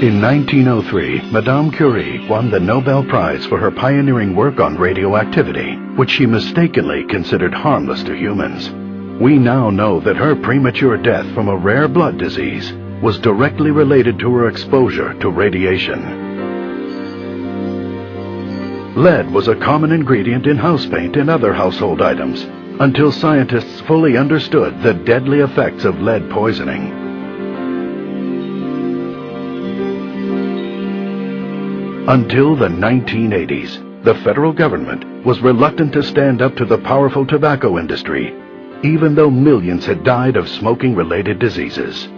In 1903, Madame Curie won the Nobel Prize for her pioneering work on radioactivity, which she mistakenly considered harmless to humans. We now know that her premature death from a rare blood disease was directly related to her exposure to radiation. Lead was a common ingredient in house paint and other household items, until scientists fully understood the deadly effects of lead poisoning. Until the 1980s, the federal government was reluctant to stand up to the powerful tobacco industry, even though millions had died of smoking-related diseases.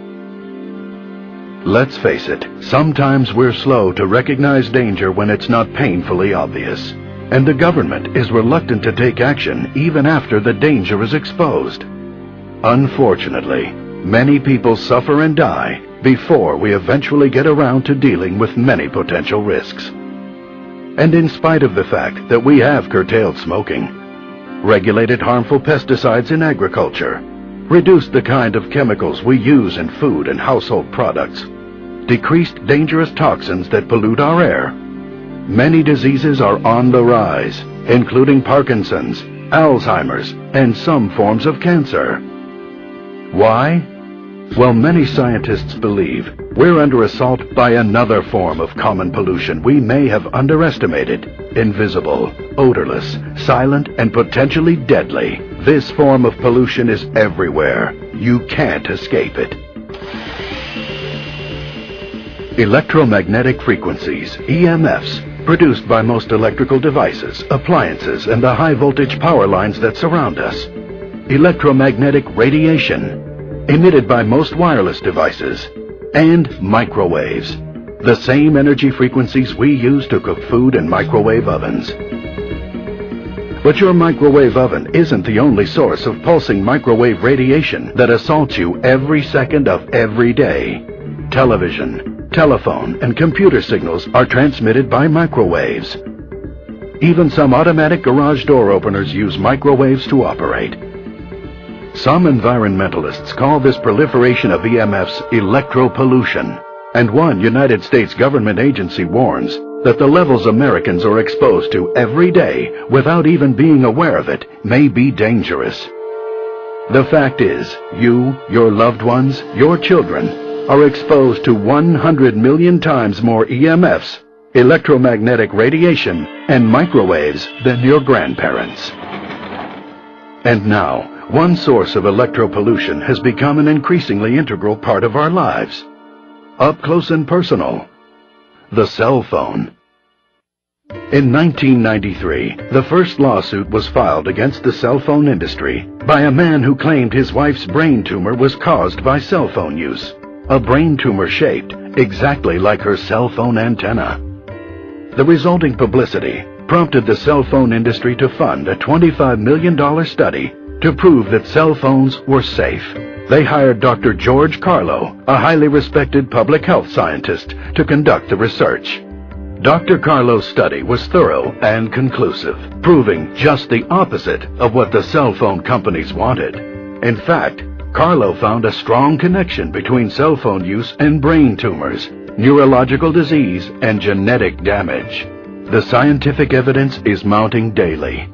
Let's face it, sometimes we're slow to recognize danger when it's not painfully obvious, and the government is reluctant to take action even after the danger is exposed. Unfortunately, many people suffer and die before we eventually get around to dealing with many potential risks. And in spite of the fact that we have curtailed smoking, regulated harmful pesticides in agriculture, reduced the kind of chemicals we use in food and household products, decreased dangerous toxins that pollute our air, many diseases are on the rise, including Parkinson's, Alzheimer's, and some forms of cancer. Why? Well, many scientists believe we're under assault by another form of common pollution we may have underestimated. Invisible, odorless, silent, and potentially deadly. This form of pollution is everywhere. You can't escape it. Electromagnetic frequencies, EMFs, produced by most electrical devices, appliances, and the high-voltage power lines that surround us. Electromagnetic radiation, emitted by most wireless devices, and microwaves, the same energy frequencies we use to cook food in microwave ovens. But your microwave oven isn't the only source of pulsing microwave radiation that assaults you every second of every day. Television, telephone, and computer signals are transmitted by microwaves. Even some automatic garage door openers use microwaves to operate. Some environmentalists call this proliferation of EMFs electropollution, and one United States government agency warns that the levels Americans are exposed to every day without even being aware of it may be dangerous. The fact is, you, your loved ones, your children, are exposed to 100 million times more EMFs, electromagnetic radiation, and microwaves than your grandparents. And now, one source of electropollution has become an increasingly integral part of our lives. Up close and personal. The cell phone. In 1993, the first lawsuit was filed against the cell phone industry by a man who claimed his wife's brain tumor was caused by cell phone use. A brain tumor shaped exactly like her cell phone antenna. The resulting publicity prompted the cell phone industry to fund a $25 million study to prove that cell phones were safe. They hired Dr. George Carlo, a highly respected public health scientist, to conduct the research. Dr. Carlo's study was thorough and conclusive, proving just the opposite of what the cell phone companies wanted. In fact, Carlo found a strong connection between cell phone use and brain tumors, neurological disease, and genetic damage. The scientific evidence is mounting daily.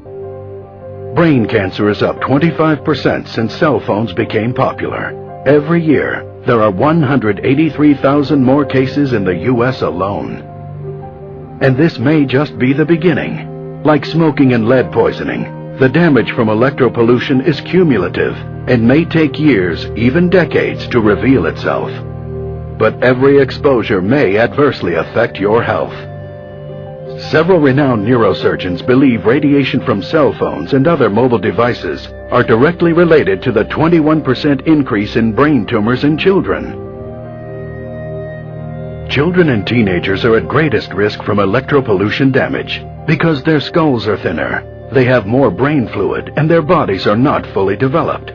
Brain cancer is up 25% since cell phones became popular. Every year, there are 183,000 more cases in the U.S. alone. And this may just be the beginning. Like smoking and lead poisoning, the damage from electropollution is cumulative and may take years, even decades, to reveal itself. But every exposure may adversely affect your health. Several renowned neurosurgeons believe radiation from cell phones and other mobile devices are directly related to the 21% increase in brain tumors in children. Children and teenagers are at greatest risk from electropollution damage because their skulls are thinner, they have more brain fluid, and their bodies are not fully developed.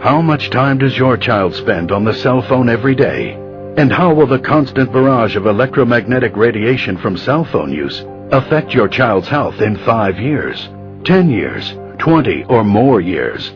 How much time does your child spend on the cell phone every day? And how will the constant barrage of electromagnetic radiation from cell phone use affect your child's health in 5 years, 10 years, 20 or more years?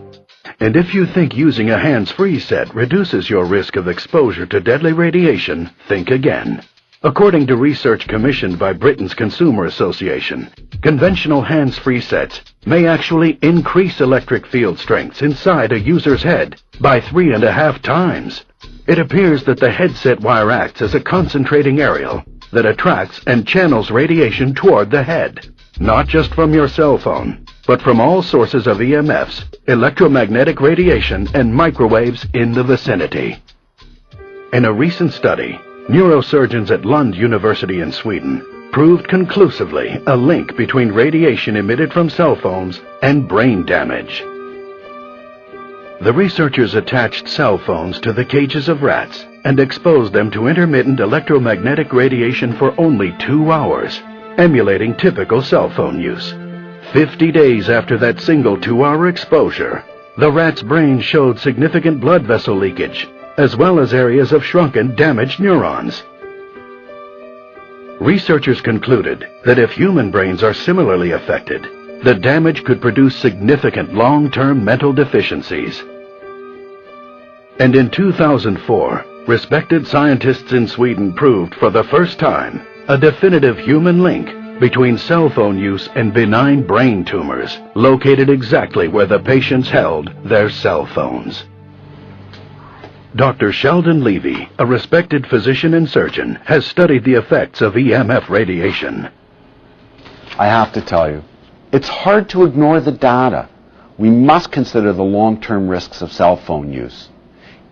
And if you think using a hands-free set reduces your risk of exposure to deadly radiation, think again. According to research commissioned by Britain's Consumer Association, conventional hands-free sets may actually increase electric field strengths inside a user's head by 3.5 times. It appears that the headset wire acts as a concentrating aerial that attracts and channels radiation toward the head, not just from your cell phone, but from all sources of EMFs, electromagnetic radiation, and microwaves in the vicinity. In a recent study, neurosurgeons at Lund University in Sweden proved conclusively a link between radiation emitted from cell phones and brain damage. The researchers attached cell phones to the cages of rats and exposed them to intermittent electromagnetic radiation for only 2 hours, emulating typical cell phone use. 50 days after that single 2-hour exposure, the rat's brain showed significant blood vessel leakage, as well as areas of shrunken, damaged neurons. Researchers concluded that if human brains are similarly affected, the damage could produce significant long-term mental deficiencies. And in 2004, respected scientists in Sweden proved for the first time a definitive human link between cell phone use and benign brain tumors located exactly where the patients held their cell phones. Dr. Sheldon Levy, a respected physician and surgeon, has studied the effects of EMF radiation. I have to tell you, it's hard to ignore the data. We must consider the long-term risks of cell phone use.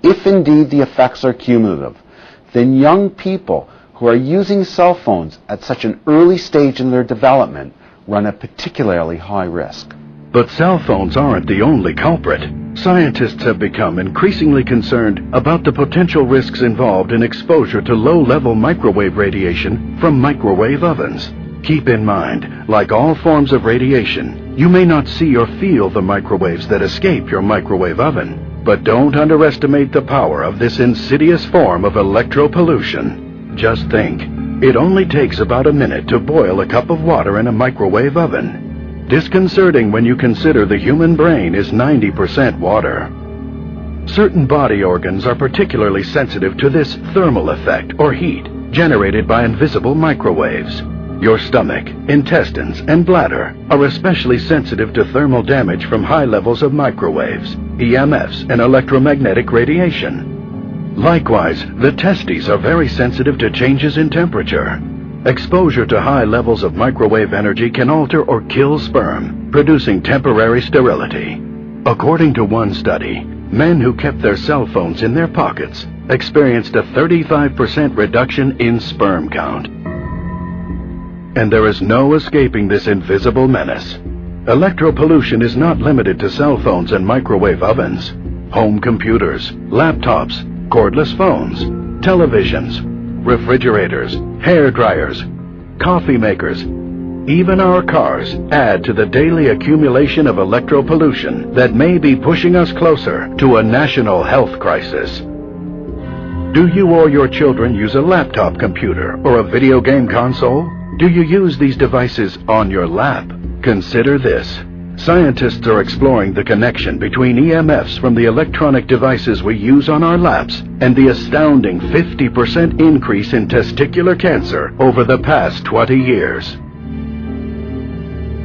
If indeed the effects are cumulative, then young people who are using cell phones at such an early stage in their development run a particularly high risk. But cell phones aren't the only culprit. Scientists have become increasingly concerned about the potential risks involved in exposure to low-level microwave radiation from microwave ovens. Keep in mind, like all forms of radiation, you may not see or feel the microwaves that escape your microwave oven. But don't underestimate the power of this insidious form of electropollution. Just think, it only takes about a minute to boil a cup of water in a microwave oven. Disconcerting when you consider the human brain is 90% water. Certain body organs are particularly sensitive to this thermal effect or heat generated by invisible microwaves. Your stomach, intestines, and bladder are especially sensitive to thermal damage from high levels of microwaves, EMFs, and electromagnetic radiation. Likewise, the testes are very sensitive to changes in temperature. Exposure to high levels of microwave energy can alter or kill sperm, producing temporary sterility. According to one study, men who kept their cell phones in their pockets experienced a 35% reduction in sperm count. And there is no escaping this invisible menace. Electropollution is not limited to cell phones and microwave ovens. Home computers, laptops, cordless phones, televisions, refrigerators, hair dryers, coffee makers, even our cars add to the daily accumulation of electropollution that may be pushing us closer to a national health crisis. Do you or your children use a laptop computer or a video game console? Do you use these devices on your lap? Consider this. Scientists are exploring the connection between EMFs from the electronic devices we use on our laps and the astounding 50% increase in testicular cancer over the past 20 years.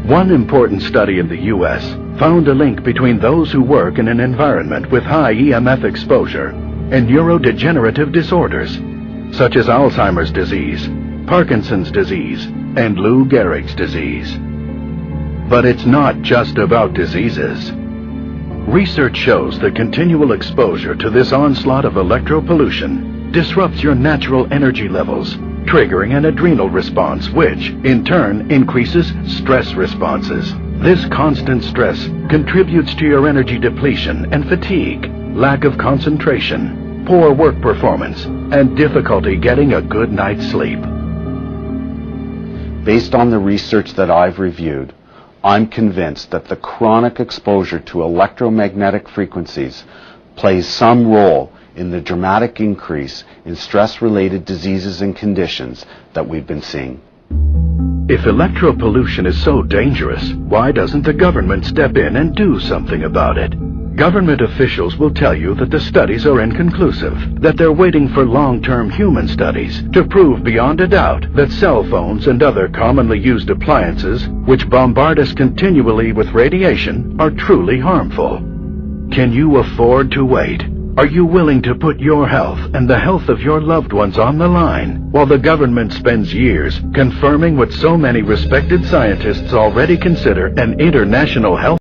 One important study in the U.S. found a link between those who work in an environment with high EMF exposure and neurodegenerative disorders, such as Alzheimer's disease, Parkinson's disease, and Lou Gehrig's disease. But it's not just about diseases. Research shows that continual exposure to this onslaught of electropollution disrupts your natural energy levels, triggering an adrenal response which, in turn, increases stress responses. This constant stress contributes to your energy depletion and fatigue, lack of concentration, poor work performance, and difficulty getting a good night's sleep. Based on the research that I've reviewed, I'm convinced that the chronic exposure to electromagnetic frequencies plays some role in the dramatic increase in stress-related diseases and conditions that we've been seeing. If electropollution is so dangerous, why doesn't the government step in and do something about it? Government officials will tell you that the studies are inconclusive, that they're waiting for long-term human studies to prove beyond a doubt that cell phones and other commonly used appliances, which bombard us continually with radiation, are truly harmful. Can you afford to wait? Are you willing to put your health and the health of your loved ones on the line while the government spends years confirming what so many respected scientists already consider an international health